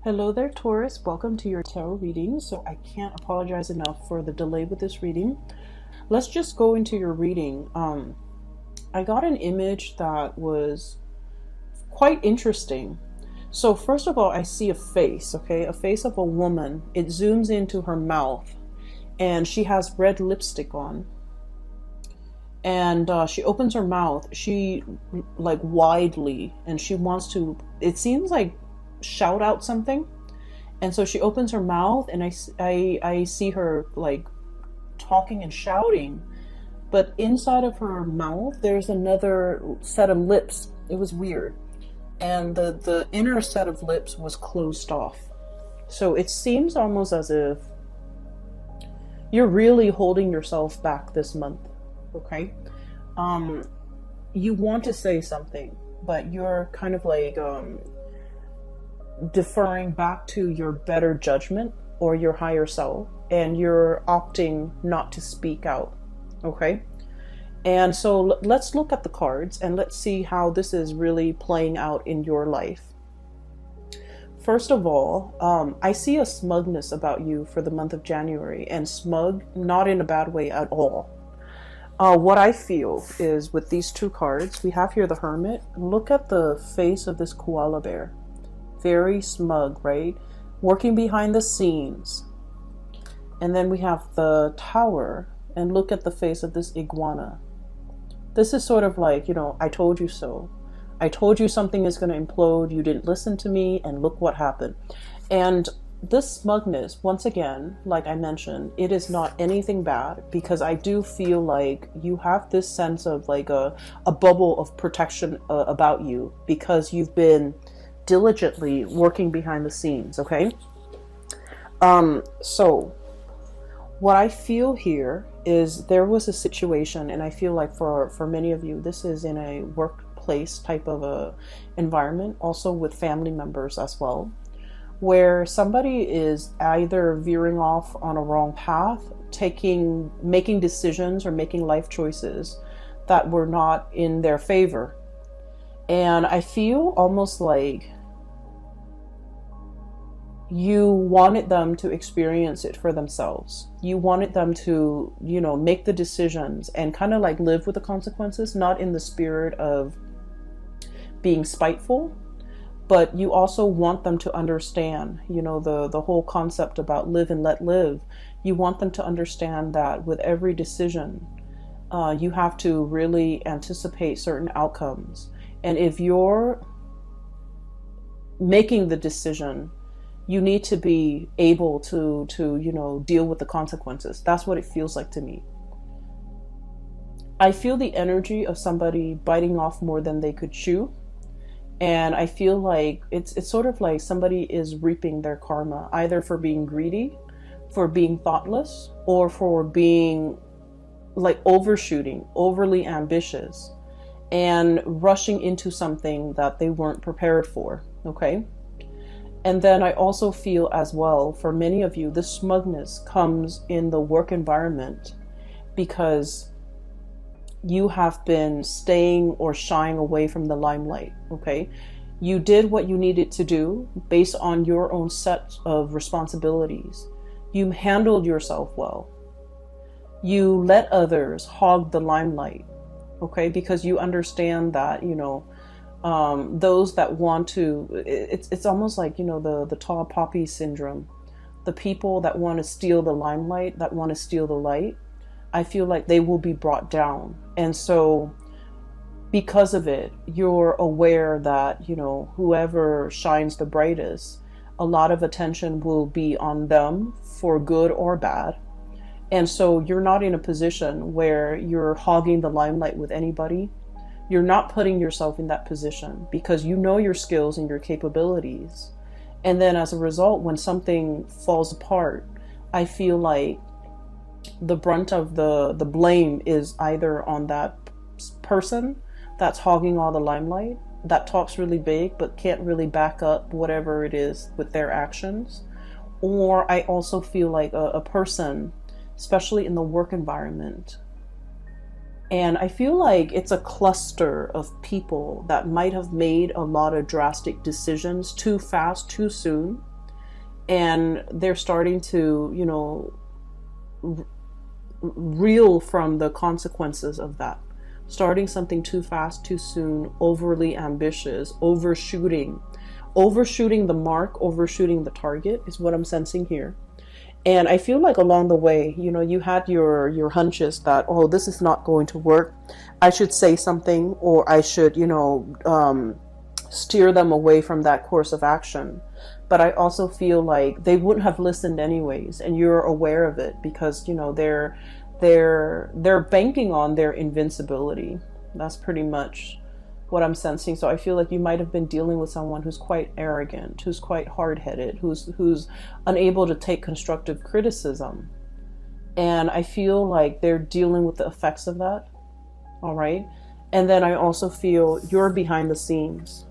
Hello there, Taurus. Welcome to your tarot reading. So I can't apologize enough for the delay with this reading. Let's just go into your reading. I got an image that was quite interesting. So first of all, I see a face, okay? A face of a woman. It zooms into her mouth and she has red lipstick on. And she opens her mouth, she like widely, and she wants to, it seems like shout out something. And so she opens her mouth and I see her like talking and shouting, but inside of her mouth there's another set of lips. It was weird, and the inner set of lips was closed off. So it seems almost as if you're really holding yourself back this month. Okay, you want to say something, but you're kind of like deferring back to your better judgment or your higher self, and you're opting not to speak out. Okay, and so let's look at the cards and let's see how this is really playing out in your life. First of all, I see a smugness about you for the month of January, and smug not in a bad way at all. What I feel is with these two cards, we have here the Hermit. Look at the face of this koala bear. Very smug, right? Working behind the scenes. And then we have the Tower, and look at the face of this iguana. This is sort of like, I told you so. I told you something is going to implode. You didn't listen to me, and look what happened. And this smugness, once again, like I mentioned, it is not anything bad, because I do feel like you have this sense of like a bubble of protection about you, because you've been diligently working behind the scenes. Okay, so what I feel here is there was a situation, and I feel like for many of you this is in a workplace type of a environment, also with family members as well, where somebody is either veering off on a wrong path, making decisions or making life choices that were not in their favor. And I feel almost like you wanted them to experience it for themselves. You wanted them to, make the decisions and kind of like live with the consequences, not in the spirit of being spiteful, but you also want them to understand, the whole concept about live and let live. You want them to understand that with every decision, you have to really anticipate certain outcomes. And if you're making the decision, you need to be able to deal with the consequences. That's what it feels like to me. I feel the energy of somebody biting off more than they could chew. And I feel like it's sort of like somebody is reaping their karma, either for being greedy, for being thoughtless, or for being like overshooting, overly ambitious, and rushing into something that they weren't prepared for. Okay. And then I also feel as well, for many of you, this smugness comes in the work environment because you have been staying or shying away from the limelight. Okay, you did what you needed to do based on your own set of responsibilities. You handled yourself well. You let others hog the limelight. Okay, because you understand that those that want to, it's almost like the tall poppy syndrome. The people that want to steal the limelight, that want to steal the light, I feel like they will be brought down. And so because of it, you're aware that, whoever shines the brightest, a lot of attention will be on them for good or bad. And so you're not in a position where you're hogging the limelight with anybody. You're not putting yourself in that position because you know your skills and your capabilities. And then as a result, when something falls apart, I feel like the brunt of the blame is either on that person that's hogging all the limelight, that talks really big but can't really back up whatever it is with their actions. Or I also feel like a person, especially in the work environment, and I feel like it's a cluster of people that might have made a lot of drastic decisions too fast, too soon. and they're starting to, you know, reel from the consequences of that. Starting something too fast, too soon, overly ambitious, overshooting the mark, overshooting the target is what I'm sensing here. And I feel like along the way, you know, you had your hunches that, oh, this is not going to work. I should say something, or I should, you know, steer them away from that course of action. But I also feel like they wouldn't have listened anyways, and you're aware of it because, you know, they're banking on their invincibility. That's pretty much what I'm sensing. So I feel like you might have been dealing with someone who's quite arrogant, who's quite hard-headed, who's unable to take constructive criticism. And I feel like they're dealing with the effects of that. All right. And then I also feel you're behind the scenes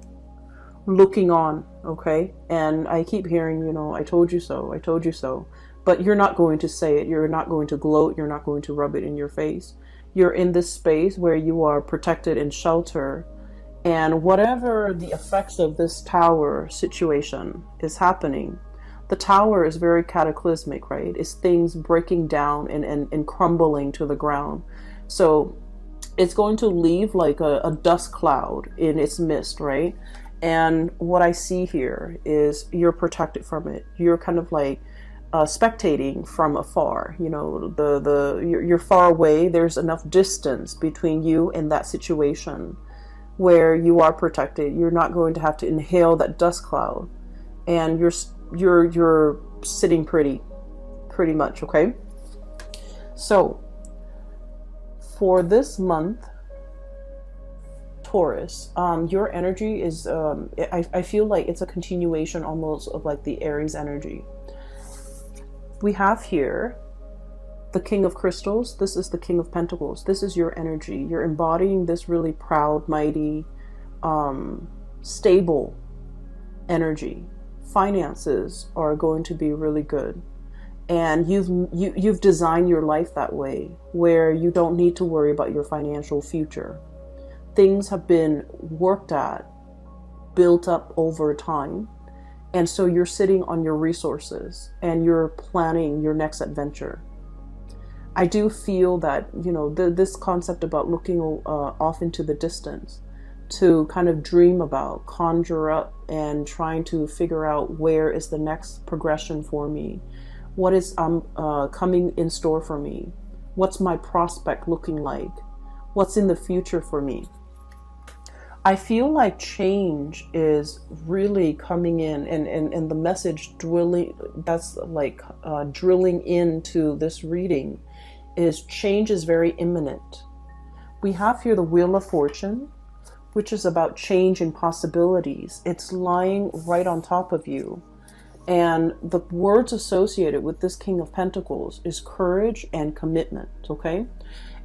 looking on. Okay. And I keep hearing, you know, I told you so, I told you so. But you're not going to say it. You're not going to gloat. You're not going to rub it in your face. You're in this space where you are protected and sheltered. And whatever the effects of this tower situation is happening, the tower is very cataclysmic, right? It's things breaking down and crumbling to the ground. So it's going to leave like a dust cloud in its midst, right? And what I see here is you're protected from it. You're kind of like spectating from afar. You know, you're far away. There's enough distance between you and that situation where you are protected. You're not going to have to inhale that dust cloud, and you're sitting pretty much. Okay. So for this month, Taurus, your energy is I feel like it's a continuation almost of like the Aries energy. We have here the King of Crystals. This is the King of Pentacles. This is your energy. You're embodying this really proud, mighty, stable energy. Finances are going to be really good. And you've designed your life that way, where you don't need to worry about your financial future. Things have been worked at, built up over time. And so you're sitting on your resources and you're planning your next adventure. I do feel that, you know, this concept about looking off into the distance to kind of dream about, conjure up, and trying to figure out where is the next progression for me. What is coming in store for me? What's my prospect looking like? What's in the future for me? I feel like change is really coming in, and the message drilling into this reading is change is very imminent. We have here the Wheel of Fortune, which is about change and possibilities. It's lying right on top of you. And the words associated with this King of Pentacles is courage and commitment, okay?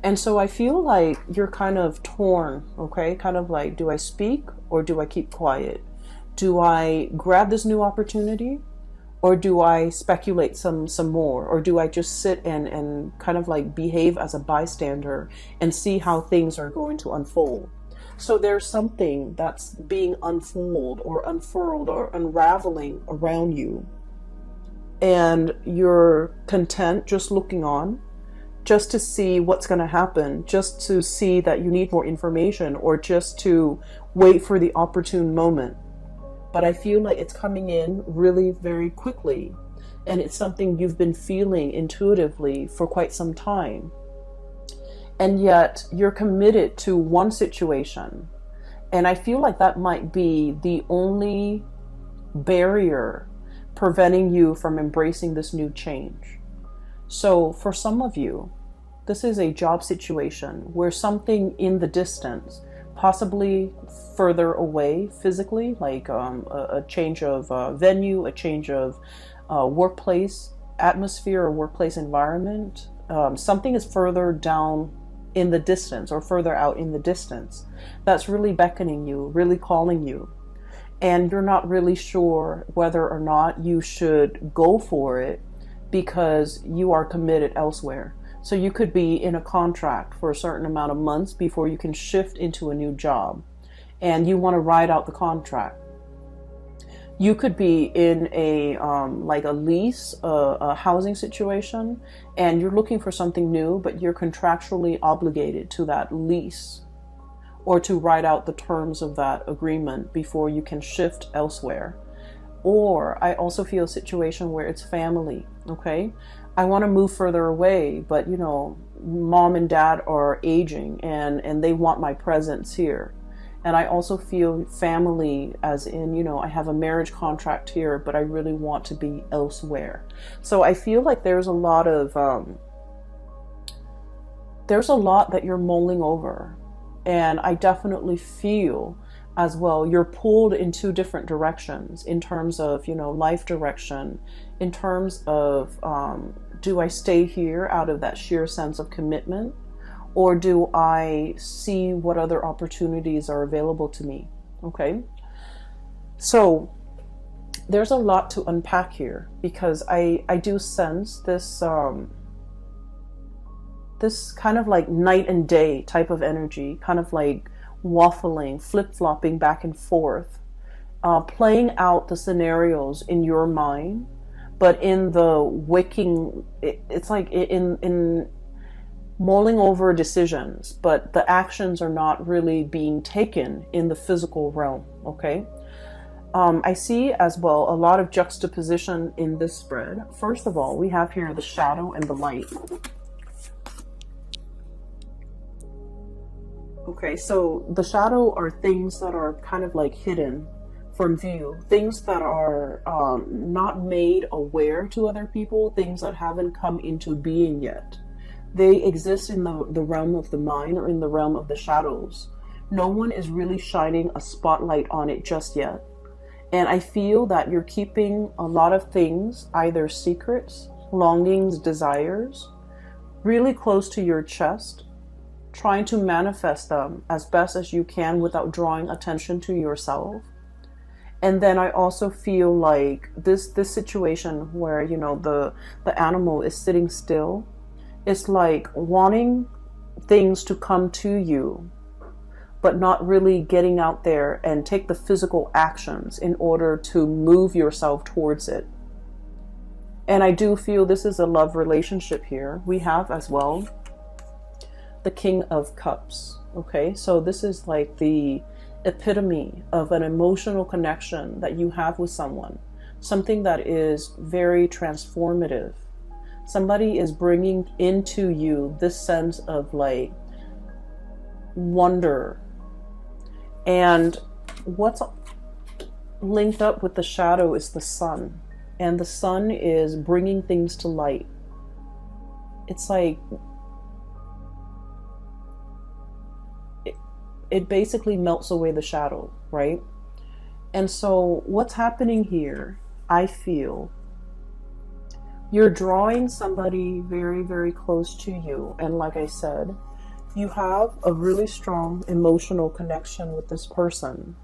And so I feel like you're kind of torn, okay? Kind of like, do I speak or do I keep quiet? Do I grab this new opportunity or do I speculate some more? Or do I just sit and kind of like behave as a bystander and see how things are going to unfold? So there's something that's being unfolded or unfurled or unraveling around you. And you're content just looking on, just to see what's going to happen, just to see that you need more information, or just to wait for the opportune moment. But I feel like it's coming in really very quickly, and it's something you've been feeling intuitively for quite some time. And yet you're committed to one situation. And I feel like that might be the only barrier preventing you from embracing this new change. So for some of you, this is a job situation where something in the distance, possibly further away physically, like a change of venue, a change of workplace atmosphere or workplace environment, something is further down in the distance or further out in the distance that's really beckoning you, really calling you. And you're not really sure whether or not you should go for it because you are committed elsewhere. So you could be in a contract for a certain amount of months before you can shift into a new job, and you want to ride out the contract. You could be in a like a lease, a housing situation, and you're looking for something new, but you're contractually obligated to that lease or to write out the terms of that agreement before you can shift elsewhere. Or I also feel a situation where it's family, okay? I want to move further away, but you know, mom and dad are aging and they want my presence here. And I also feel family as in, you know, I have a marriage contract here, but I really want to be elsewhere. So I feel like there's a lot that you're mulling over. And I definitely feel as well, you're pulled in two different directions in terms of, you know, life direction, in terms of, do I stay here out of that sheer sense of commitment? Or do I see what other opportunities are available to me? Okay. So there's a lot to unpack here because I do sense this, this kind of like night and day type of energy, kind of like waffling, flip-flopping back and forth, playing out the scenarios in your mind, but in the waking, it's like in mulling over decisions, but the actions are not really being taken in the physical realm, okay? I see as well a lot of juxtaposition in this spread. First of all, we have here the shadow and the light. Okay, so the shadow are things that are kind of like hidden from view, things that are not made aware to other people, things that haven't come into being yet. They exist in the realm of the mind or in the realm of the shadows. No one is really shining a spotlight on it just yet. And I feel that you're keeping a lot of things, either secrets, longings, desires, really close to your chest, trying to manifest them as best as you can without drawing attention to yourself. And then I also feel like this situation where, you know, the animal is sitting still, it's like wanting things to come to you, but not really getting out there and take the physical actions in order to move yourself towards it. And I do feel this is a love relationship here. We have as well the King of Cups. Okay, so this is like the epitome of an emotional connection that you have with someone, something that is very transformative. Somebody is bringing into you this sense of like wonder. And what's linked up with the shadow is the sun. And the sun is bringing things to light. It's like it basically melts away the shadow, right? And so what's happening here, I feel, you're drawing somebody very, very close to you. And like I said, you have a really strong emotional connection with this person.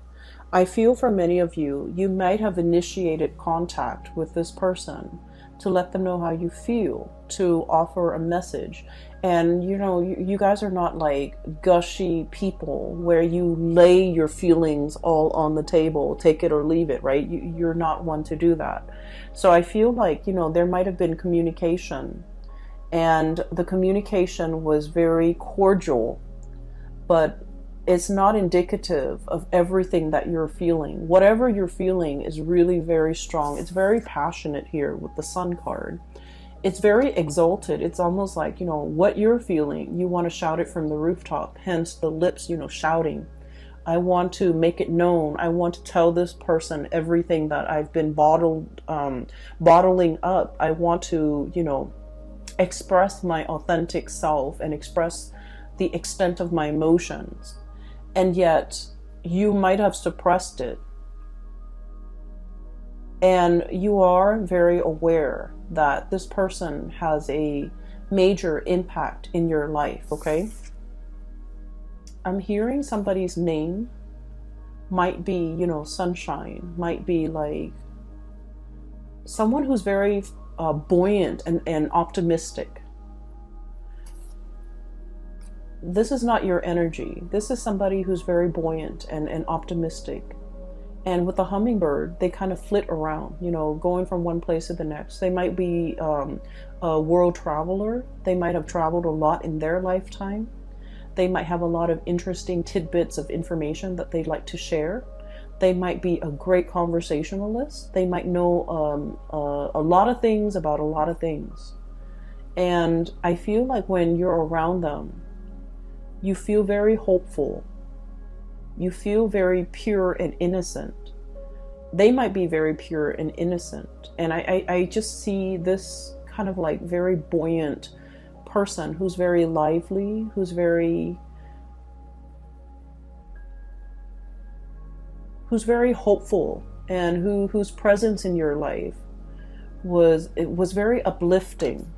I feel for many of you, you might have initiated contact with this person to let them know how you feel, to offer a message. And you know, you guys are not like gushy people where you lay your feelings all on the table, take it or leave it, right? You're not one to do that. So I feel like, you know, there might have been communication, and the communication was very cordial, but it's not indicative of everything that you're feeling. Whatever you're feeling is really very strong. It's very passionate here with the Sun card. It's very exalted. It's almost like, you know, what you're feeling, you want to shout it from the rooftop, hence the lips, you know, shouting. I want to make it known. I want to tell this person everything that I've been bottling up. I want to, you know, express my authentic self and express the extent of my emotions. And yet you might have suppressed it. And you are very aware that this person has a major impact in your life, okay? I'm hearing somebody's name might be, you know, sunshine, might be like someone who's very buoyant and optimistic. This is not your energy. This is somebody who's very buoyant and optimistic. And with the hummingbird, they kind of flit around, you know, going from one place to the next. They might be a world traveler. They might have traveled a lot in their lifetime. They might have a lot of interesting tidbits of information that they'd like to share. They might be a great conversationalist. They might know a lot of things about a lot of things. And I feel like when you're around them, you feel very hopeful. You feel very pure and innocent. They might be very pure and innocent. And I just see this kind of like very buoyant person who's very lively, who's very hopeful, and whose presence in your life was very uplifting.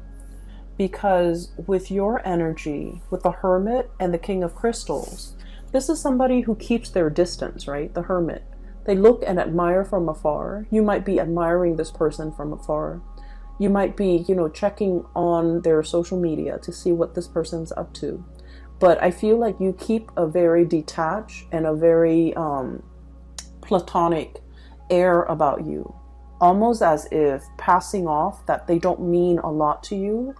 Because with your energy, with the Hermit and the King of Crystals, this is somebody who keeps their distance, right? The Hermit. They look and admire from afar. You might be admiring this person from afar. You might be, you know, checking on their social media to see what this person's up to. But I feel like you keep a very detached and a very platonic air about you. Almost as if passing off that they don't mean a lot to you.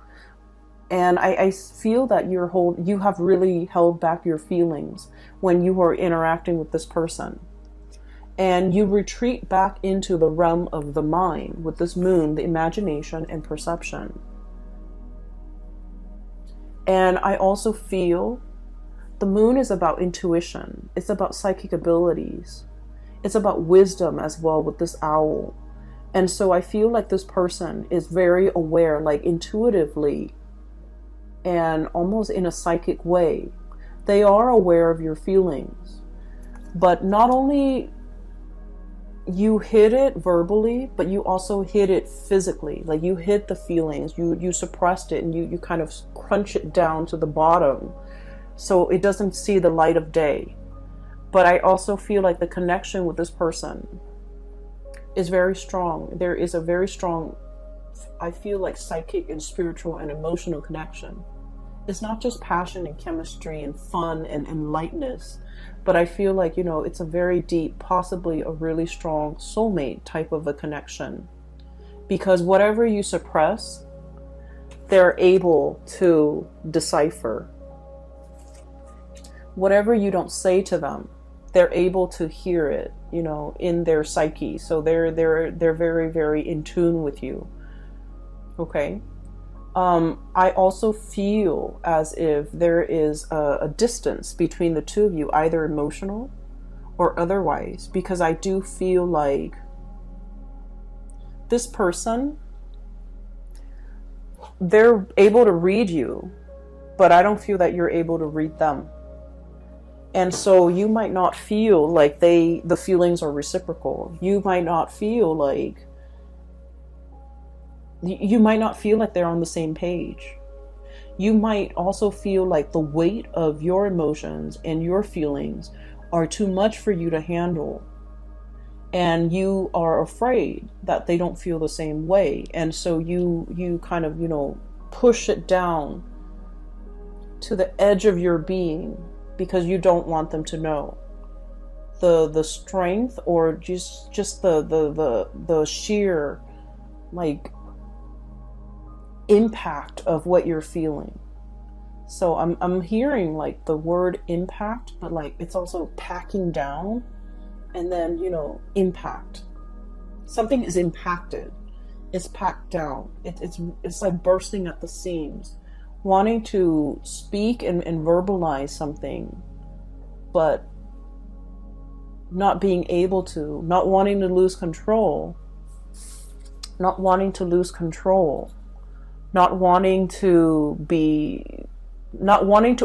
And I feel that you have really held back your feelings when you are interacting with this person. And you retreat back into the realm of the mind with this moon, the imagination and perception. And I also feel the moon is about intuition. It's about psychic abilities. It's about wisdom as well with this owl. And so I feel like this person is very aware, like intuitively, and almost in a psychic way. They are aware of your feelings. But not only you hid it verbally, but you also hid it physically. Like you hid the feelings, you suppressed it, and you kind of crunch it down to the bottom so it doesn't see the light of day. But I also feel like the connection with this person is very strong. There is a very strong, I feel like, psychic and spiritual and emotional connection. It's not just passion and chemistry and fun and lightness, but I feel like, you know, it's a very deep, possibly a really strong soulmate type of a connection. Because whatever you suppress, they're able to decipher. Whatever you don't say to them, they're able to hear it, you know, in their psyche. So they're very, very in tune with you. Okay. I also feel as if there is a distance between the two of you, either emotional or otherwise, because I do feel like this person, they're able to read you, but I don't feel that you're able to read them. And so you might not feel like the feelings are reciprocal. You might not feel like they're on the same page. You might also feel like the weight of your emotions and your feelings are too much for you to handle. And you are afraid that they don't feel the same way. And so you kind of, you know, push it down to the edge of your being because you don't want them to know the strength or just the sheer, like, impact of what you're feeling. So I'm hearing like the word impact, but like it's also packing down, and then, you know, impact. Something is impacted. It's packed down. It's like bursting at the seams, wanting to speak and verbalize something, but not being able to, not wanting to lose control, not wanting to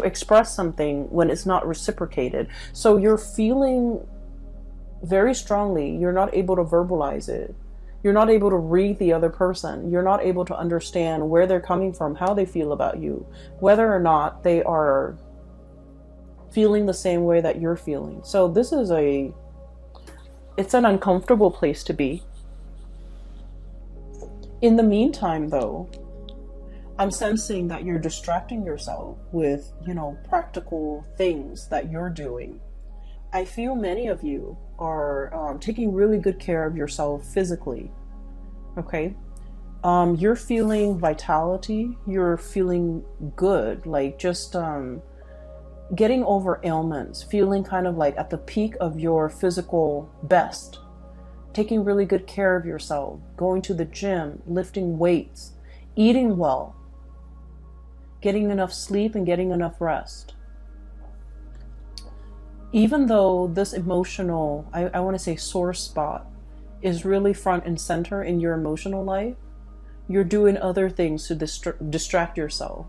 express something when it's not reciprocated. So you're feeling very strongly, you're not able to verbalize it. You're not able to read the other person. You're not able to understand where they're coming from, how they feel about you, whether or not they are feeling the same way that you're feeling. So this is it's an uncomfortable place to be. In the meantime, though, I'm sensing that you're distracting yourself with, you know, practical things that you're doing. I feel many of you are taking really good care of yourself physically. Okay. You're feeling vitality. You're feeling good. Like just getting over ailments, feeling kind of like at the peak of your physical best, taking really good care of yourself, going to the gym, lifting weights, eating well, getting enough sleep and getting enough rest. Even though this emotional, I want to say sore spot is really front and center in your emotional life, you're doing other things to distract yourself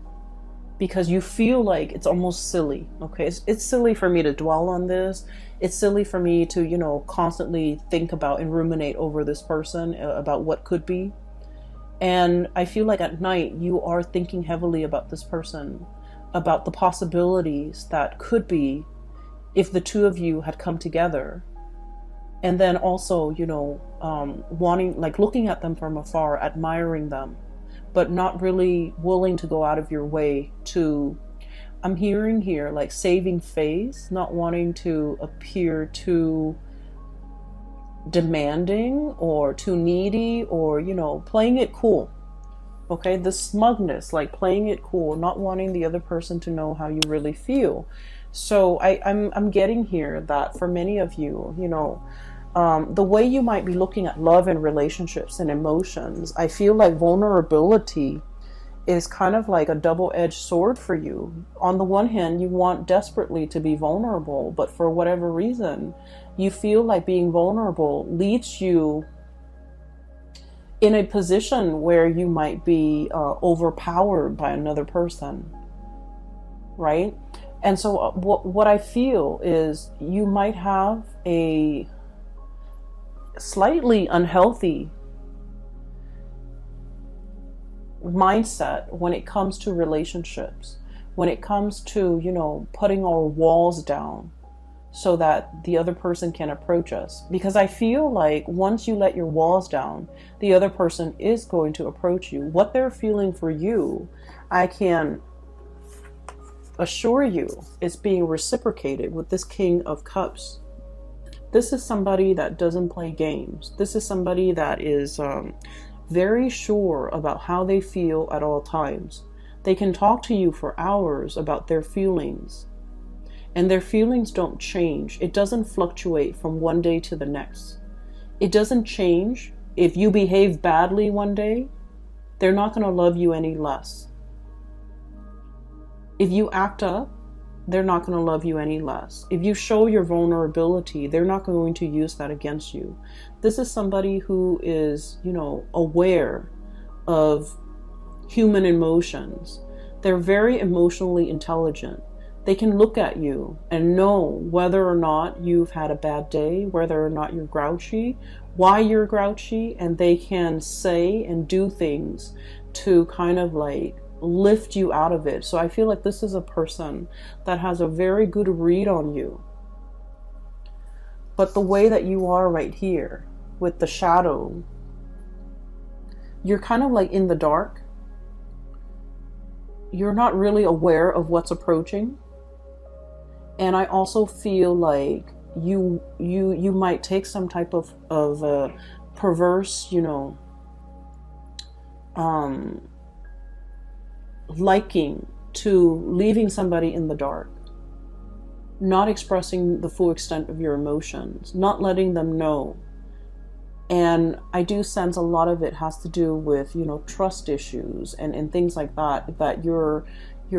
because you feel like it's almost silly. Okay, it's silly for me to dwell on this. It's silly for me to, you know, constantly think about and ruminate over this person, about what could be. And I feel like at night you are thinking heavily about this person, about the possibilities that could be if the two of you had come together. And then also, you know, wanting, like looking at them from afar, admiring them, but not really willing to go out of your way to, I'm hearing here, like saving face, not wanting to appear too demanding or too needy, or, you know, playing it cool. Okay, the smugness, like playing it cool, not wanting the other person to know how you really feel. So I'm getting here that for many of you, you know, the way you might be looking at love and relationships and emotions, I feel like vulnerability is kind of like a double-edged sword for you. On the one hand, you want desperately to be vulnerable, but for whatever reason, you feel like being vulnerable leads you in a position where you might be overpowered by another person, right? And so what I feel is you might have a slightly unhealthy mindset when it comes to relationships, when it comes to, you know, putting our walls down so that the other person can approach us. Because I feel like once you let your walls down, the other person is going to approach you. What they're feeling for you, I can assure you, is being reciprocated with this King of Cups. This is somebody that doesn't play games. This is somebody that is very sure about how they feel at all times. They can talk to you for hours about their feelings, and their feelings don't change. It doesn't fluctuate from one day to the next. It doesn't change. If you behave badly one day, they're not going to love you any less. If you act up, they're not going to love you any less. If you show your vulnerability, they're not going to use that against you. This is somebody who is, you know, aware of human emotions. They're very emotionally intelligent. They can look at you and know whether or not you've had a bad day, whether or not you're grouchy, why you're grouchy, and they can say and do things to kind of like lift you out of it. So I feel like this is a person that has a very good read on you. But the way that you are right here with the shadow, you're kind of like in the dark. You're not really aware of what's approaching. And I also feel like you might take some type of perverse, you know, liking to leaving somebody in the dark, not expressing the full extent of your emotions, not letting them know. And I do sense a lot of it has to do with, you know, trust issues and things like that, that you're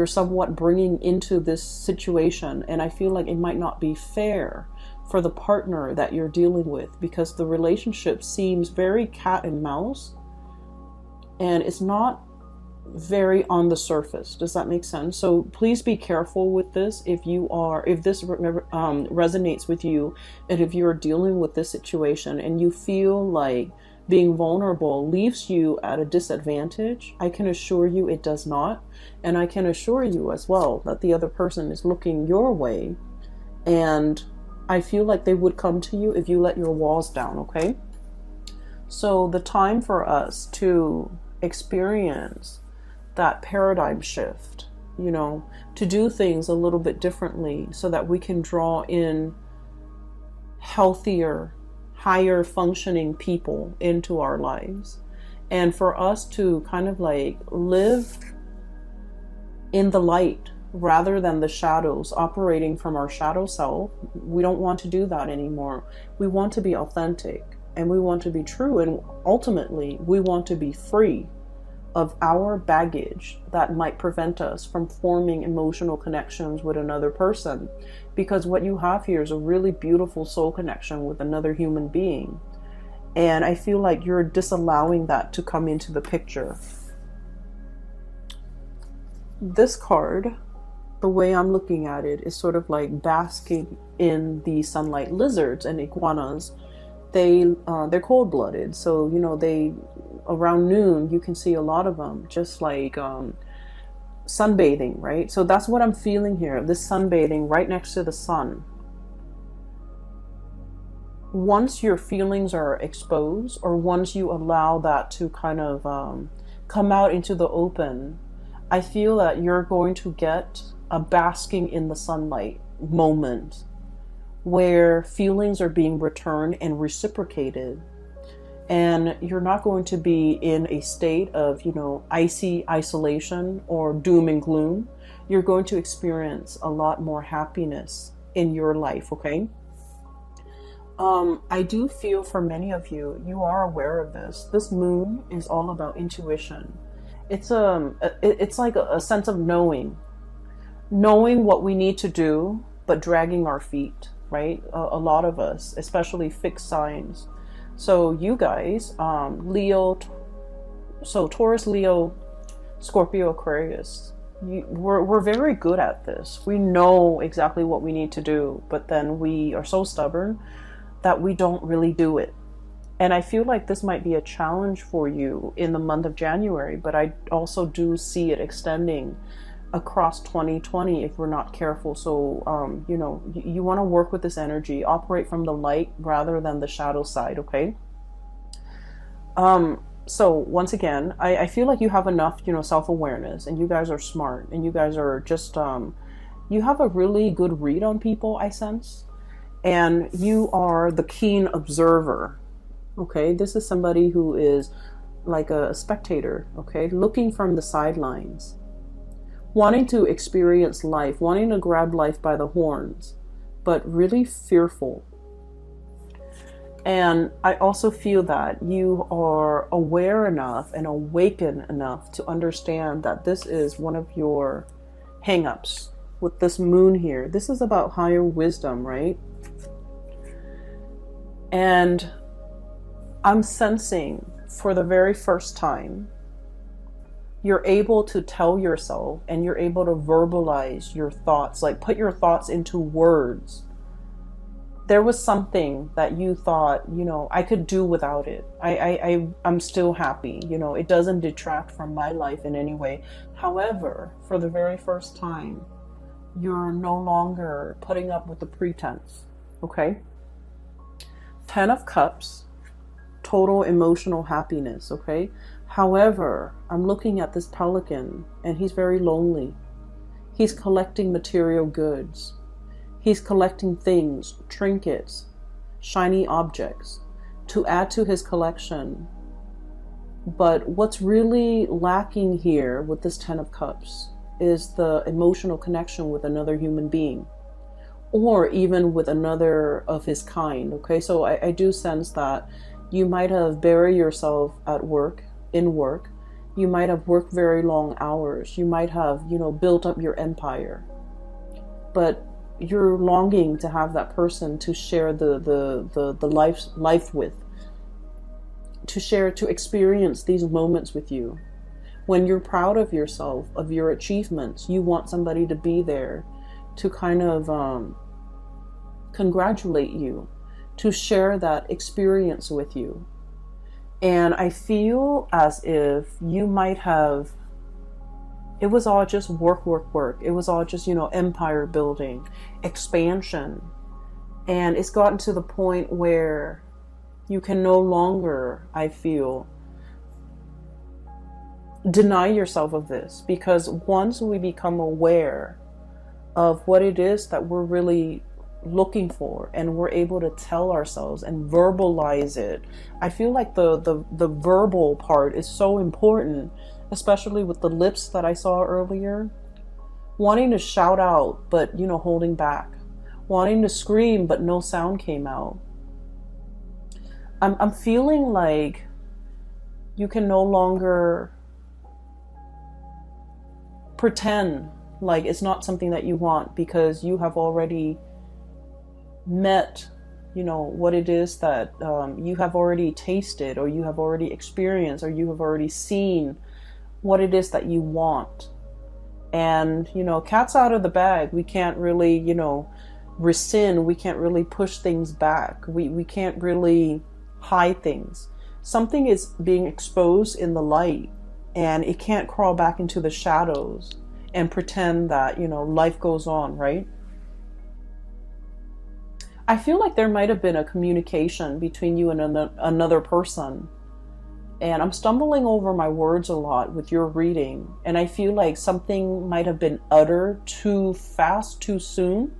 somewhat bringing into this situation. And I feel like it might not be fair for the partner that you're dealing with, because the relationship seems very cat and mouse, and it's not very on the surface. Does that make sense? So please be careful with this. If this resonates with you, and if you're dealing with this situation and you feel like being vulnerable leaves you at a disadvantage, I can assure you it does not. And I can assure you as well that the other person is looking your way, and I feel like they would come to you if you let your walls down. Okay, so the time for us to experience that paradigm shift, you know, to do things a little bit differently so that we can draw in healthier, higher functioning people into our lives. And for us to kind of like live in the light rather than the shadows, operating from our shadow self, we don't want to do that anymore. We want to be authentic and we want to be true. And ultimately, we want to be free of our baggage that might prevent us from forming emotional connections with another person. Because what you have here is a really beautiful soul connection with another human being. And I feel like you're disallowing that to come into the picture. This card, the way I'm looking at it, is sort of like basking in the sunlight. Lizards and iguanas, they're cold-blooded. So, you know, around noon, you can see a lot of them just like sunbathing, right? So that's what I'm feeling here, this sunbathing right next to the sun. Once your feelings are exposed, or once you allow that to kind of come out into the open, I feel that you're going to get a basking in the sunlight moment where feelings are being returned and reciprocated. And you're not going to be in a state of, you know, icy isolation or doom and gloom. You're going to experience a lot more happiness in your life, okay? I do feel for many of you, you are aware of this. This moon is all about intuition. It's like a sense of knowing what we need to do, but dragging our feet, right? A lot of us, especially fixed signs. So you guys, Leo, so Taurus, Leo, Scorpio, Aquarius, we're very good at this. We know exactly what we need to do, but then we are so stubborn that we don't really do it. And I feel like this might be a challenge for you in the month of January, but I also do see it extending across 2020 if we're not careful. So, you know, you want to work with this energy, operate from the light rather than the shadow side, okay? So once again, I feel like you have enough, you know, self-awareness, and you guys are smart, and you guys are just, you have a really good read on people, I sense, and you are the keen observer, okay? This is somebody who is like a spectator, okay? Looking from the sidelines, wanting to experience life, wanting to grab life by the horns, but really fearful. And I also feel that you are aware enough and awakened enough to understand that this is one of your hang-ups with this moon here. This is about higher wisdom, right? And I'm sensing for the very first time, you're able to tell yourself and you're able to verbalize your thoughts, like put your thoughts into words. There was something that you thought, you know, I could do without it. I'm still happy. You know, it doesn't detract from my life in any way. However, for the very first time, you're no longer putting up with the pretense. Okay? 10 of Cups, total emotional happiness. Okay? However, I'm looking at this pelican and he's very lonely. He's collecting material goods. He's collecting things, trinkets, shiny objects to add to his collection. But what's really lacking here with this 10 of Cups is the emotional connection with another human being, or even with another of his kind. Okay, so I do sense that you might have buried yourself at work, in work. You might have worked very long hours. You might have, you know, built up your empire. But you're longing to have that person to share the life with, to experience these moments with you. When you're proud of yourself, of your achievements, you want somebody to be there to kind of congratulate you, to share that experience with you. And I feel as if you might have, it was all just work. It was all just, you know, empire building, expansion. And it's gotten to the point where you can no longer, I feel, deny yourself of this. Because once we become aware of what it is that we're really looking for, and we're able to tell ourselves and verbalize it. I feel like the verbal part is so important, especially with the lips that I saw earlier. Wanting to shout out, but, you know, holding back. Wanting to scream, but no sound came out. I'm feeling like you can no longer pretend like it's not something that you want, because you have already met, you know, what it is that you have already tasted, or you have already experienced, or you have already seen what it is that you want. And, you know, cat's out of the bag. We can't really, you know, rescind. We can't really push things back. We can't really hide things. Something is being exposed in the light, and it can't crawl back into the shadows and pretend that, you know, life goes on, right? I feel like there might have been a communication between you and another person. And I'm stumbling over my words a lot with your reading. And I feel like something might have been uttered too fast, too soon.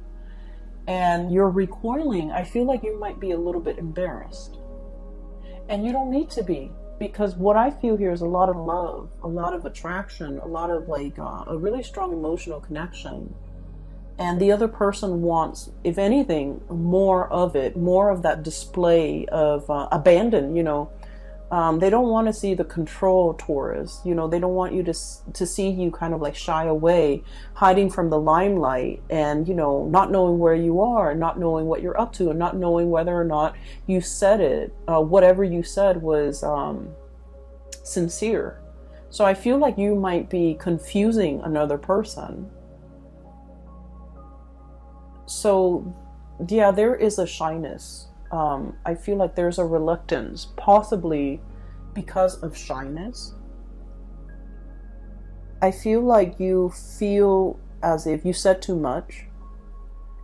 And you're recoiling. I feel like you might be a little bit embarrassed. And you don't need to be. Because what I feel here is a lot of love, a lot of attraction, a lot of like a really strong emotional connection. And the other person wants, if anything, more of it, more of that display of abandon, you know. They don't want to see the control Taurus, you know. They don't want you to see you kind of like shy away, hiding from the limelight, and, you know, not knowing where you are, not knowing what you're up to, and not knowing whether or not you said it, whatever you said was sincere. So I feel like you might be confusing another person. So yeah, there is a shyness. I feel like there's a reluctance, possibly because of shyness. I feel like you feel as if you said too much,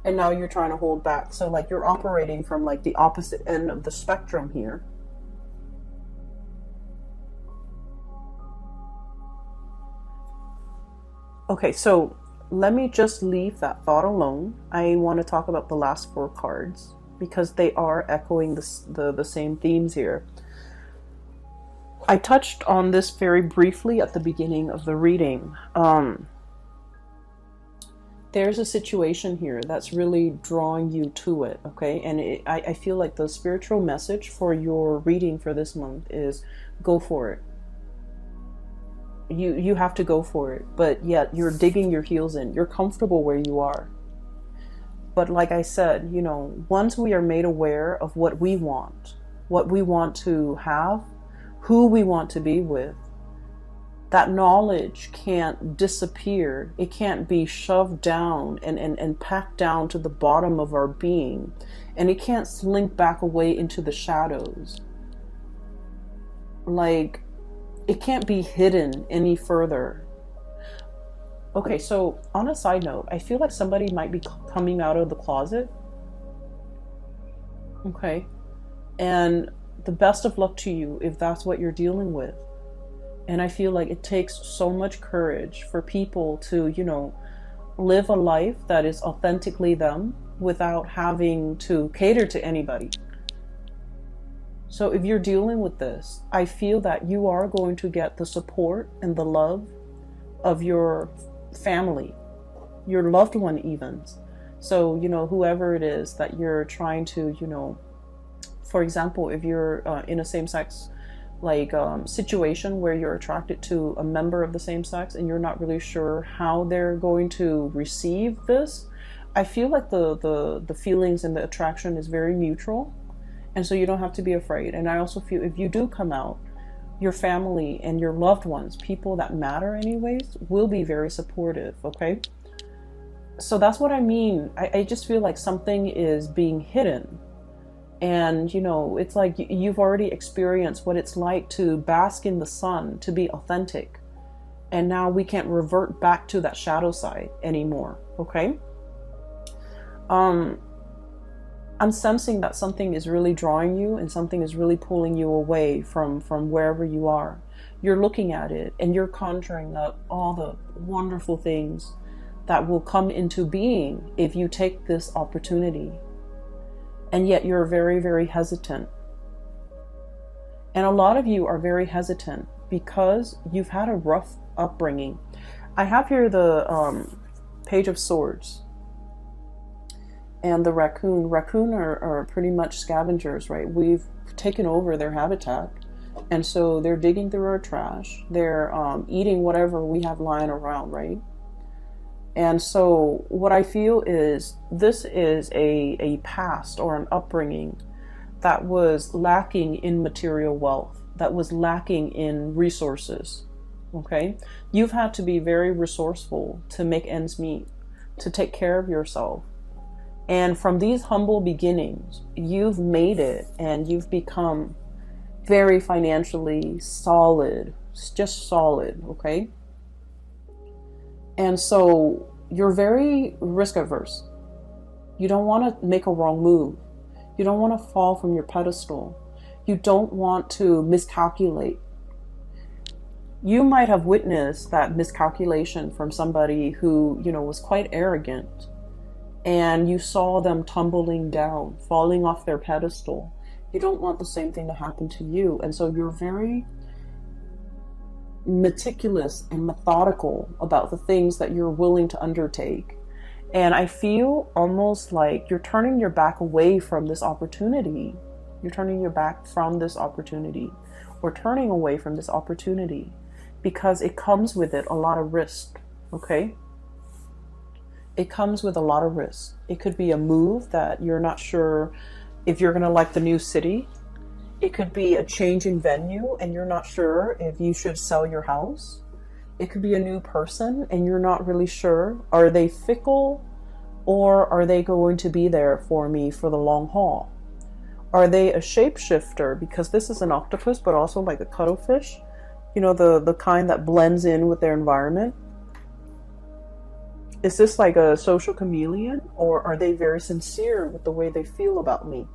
and now you're trying to hold back. So like you're operating from like the opposite end of the spectrum here. Okay, so let me just leave that thought alone. I want to talk about the last 4 cards, because they are echoing the same themes here. I touched on this very briefly at the beginning of the reading. There's a situation here that's really drawing you to it, okay? And I feel like the spiritual message for your reading for this month is go for it. You have to go for it, but yet you're digging your heels in. You're comfortable where you are. But like I said, you know, once we are made aware of what we want to have, who we want to be with, that knowledge can't disappear. It can't be shoved down and packed down to the bottom of our being. And it can't slink back away into the shadows. Like, it can't be hidden any further. Okay, so on a side note, I feel like somebody might be coming out of the closet. Okay. And the best of luck to you if that's what you're dealing with. And I feel like it takes so much courage for people to, you know, live a life that is authentically them without having to cater to anybody. So if you're dealing with this, I feel that you are going to get the support and the love of your family, your loved one even. So, you know, whoever it is that you're trying to, you know, for example, if you're in a same-sex like situation where you're attracted to a member of the same sex and you're not really sure how they're going to receive this, I feel like the feelings and the attraction is very mutual. And so you don't have to be afraid. And I also feel if you do come out, your family and your loved ones, people that matter anyways, will be very supportive, okay? So that's what I mean. I just feel like something is being hidden. And, you know, it's like you've already experienced what it's like to bask in the sun, to be authentic. And now we can't revert back to that shadow side anymore, okay? I'm sensing that something is really drawing you and something is really pulling you away from wherever you are. You're looking at it and you're conjuring up all the wonderful things that will come into being if you take this opportunity. And yet you're very, very hesitant. And a lot of you are very hesitant because you've had a rough upbringing. I have here the Page of Swords and the raccoon. Raccoon are pretty much scavengers, right? We've taken over their habitat. And so they're digging through our trash. They're eating whatever we have lying around, right? And so what I feel is this is a past or an upbringing that was lacking in material wealth, that was lacking in resources, okay? You've had to be very resourceful to make ends meet, to take care of yourself. And from these humble beginnings, you've made it and you've become very financially solid, just solid, okay? And so you're very risk averse. You don't want to make a wrong move. You don't want to fall from your pedestal. You don't want to miscalculate. You might have witnessed that miscalculation from somebody who, was quite arrogant, and you saw them tumbling down, falling off their pedestal. You don't want the same thing to happen to you. And so you're very meticulous and methodical about the things that you're willing to undertake. And I feel almost like you're turning your back away from this opportunity. You're turning your back from this opportunity, or turning away from this opportunity, because it comes with it a lot of risk, okay? It comes with a lot of risk. It could be a move that you're not sure if you're going to like the new city. It could be a change in venue and you're not sure if you should sell your house. It could be a new person and you're not really sure. Are they fickle, or are they going to be there for me for the long haul? Are they a shapeshifter? Because this is an octopus, but also like a cuttlefish. The kind that blends in with their environment. Is this like a social chameleon, or are they very sincere with the way they feel about me?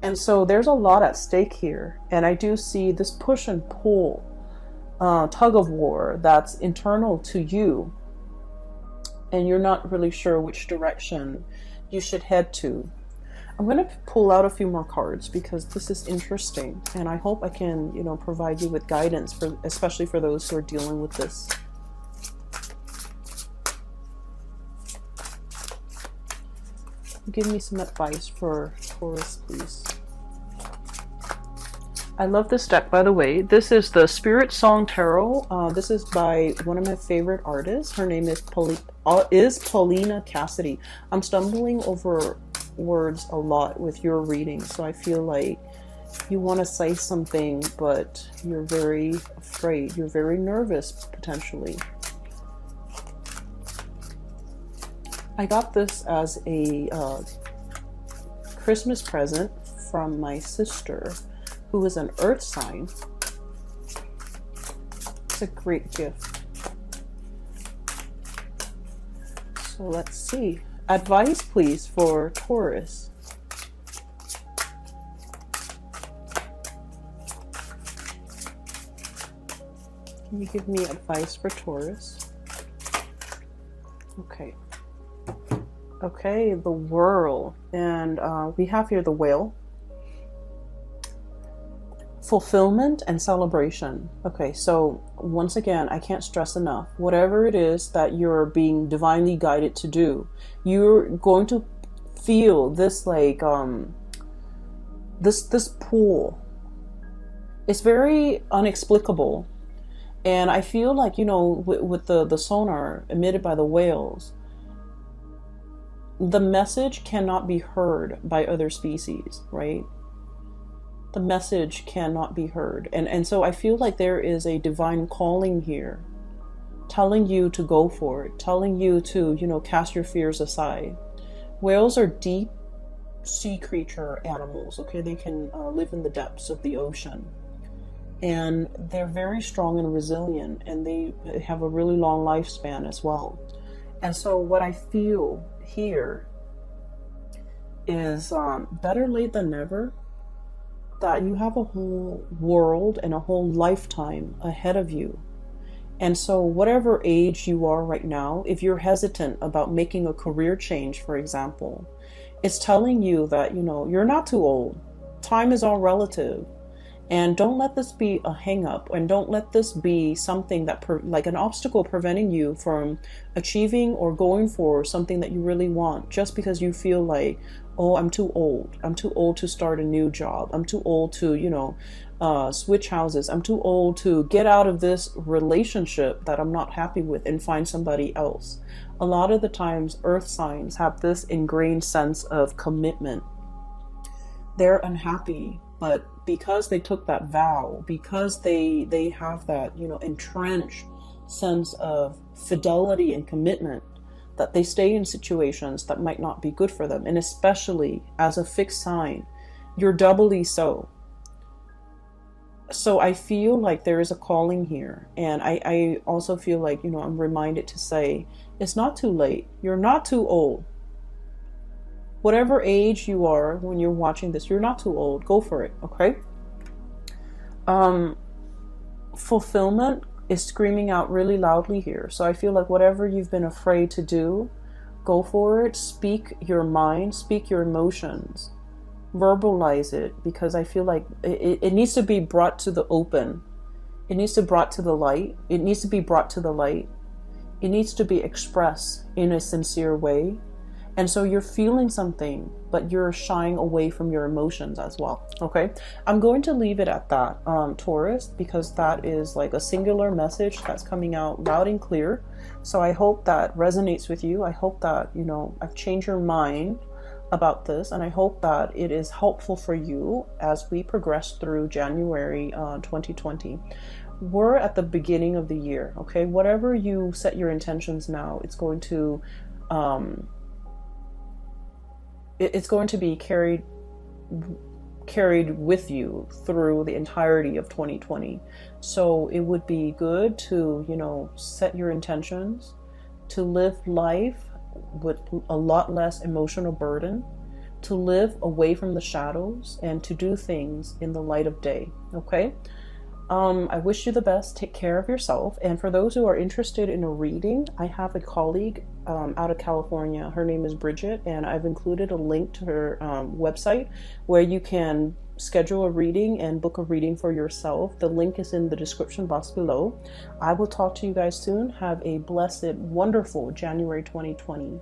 And so there's a lot at stake here. And I do see this push and pull, tug of war that's internal to you. And you're not really sure which direction you should head to. I'm going to pull out a few more cards because this is interesting. And I hope I can, provide you with guidance, especially for those who are dealing with this. Give me some advice for Taurus, please. I love this deck, by the way. This is the Spirit Song Tarot. This is by one of my favorite artists. Her name is Paulina Cassidy. I'm stumbling over words a lot with your reading, so I feel like you want to say something, but you're very afraid. You're very nervous, potentially. I got this as a Christmas present from my sister, who is an earth sign. It's a great gift. So let's see. Advice, please, for Taurus. Can you give me advice for Taurus? Okay. Okay, the World. And we have here the Whale. Fulfillment and celebration. Okay, so once again, I can't stress enough, whatever it is that you're being divinely guided to do, you're going to feel this like this pull. It's very inexplicable. And I feel like, with the sonar emitted by the whales, the message cannot be heard by other species, right? The message cannot be heard. And so I feel like there is a divine calling here, telling you to go for it, telling you to, cast your fears aside. Whales are deep sea creature animals, okay? They can live in the depths of the ocean. And they're very strong and resilient, and they have a really long lifespan as well. And so what I feel here is better late than never, that you have a whole world and a whole lifetime ahead of you. And so whatever age you are right now, if you're hesitant about making a career change, for example, it's telling you that, you're not too old. Time is all relative. And don't let this be a hang up, and don't let this be something that like an obstacle preventing you from achieving or going for something that you really want, just because you feel like, oh, I'm too old. I'm too old to start a new job. I'm too old to, switch houses. I'm too old to get out of this relationship that I'm not happy with and find somebody else. A lot of the times, earth signs have this ingrained sense of commitment. They're unhappy, but because they took that vow, because they have that, entrenched sense of fidelity and commitment, that they stay in situations that might not be good for them. And especially as a fixed sign, you're doubly so. So I feel like there is a calling here. And I also feel like, I'm reminded to say, it's not too late. You're not too old. Whatever age you are when you're watching this, you're not too old. Go for it, okay? Fulfillment is screaming out really loudly here. So I feel like whatever you've been afraid to do, go for it. Speak your mind, speak your emotions, verbalize it, because I feel like it needs to be brought to the open. It needs to be brought to the light. It needs to be brought to the light. It needs to be expressed in a sincere way. And so you're feeling something, but you're shying away from your emotions as well. Okay, I'm going to leave it at that, Taurus, because that is like a singular message that's coming out loud and clear. So I hope that resonates with you. I hope that, I've changed your mind about this, and I hope that it is helpful for you as we progress through January 2020. We're at the beginning of the year. Okay, whatever you set your intentions now, it's going to be carried with you through the entirety of 2020. So it would be good to, set your intentions, to live life with a lot less emotional burden, to live away from the shadows, and to do things in the light of day. Okay? I wish you the best. Take care of yourself. And for those who are interested in a reading, I have a colleague out of California. Her name is Bridget, and I've included a link to her website where you can schedule a reading and book a reading for yourself. The link is in the description box below. I will talk to you guys soon. Have a blessed, wonderful January 2020.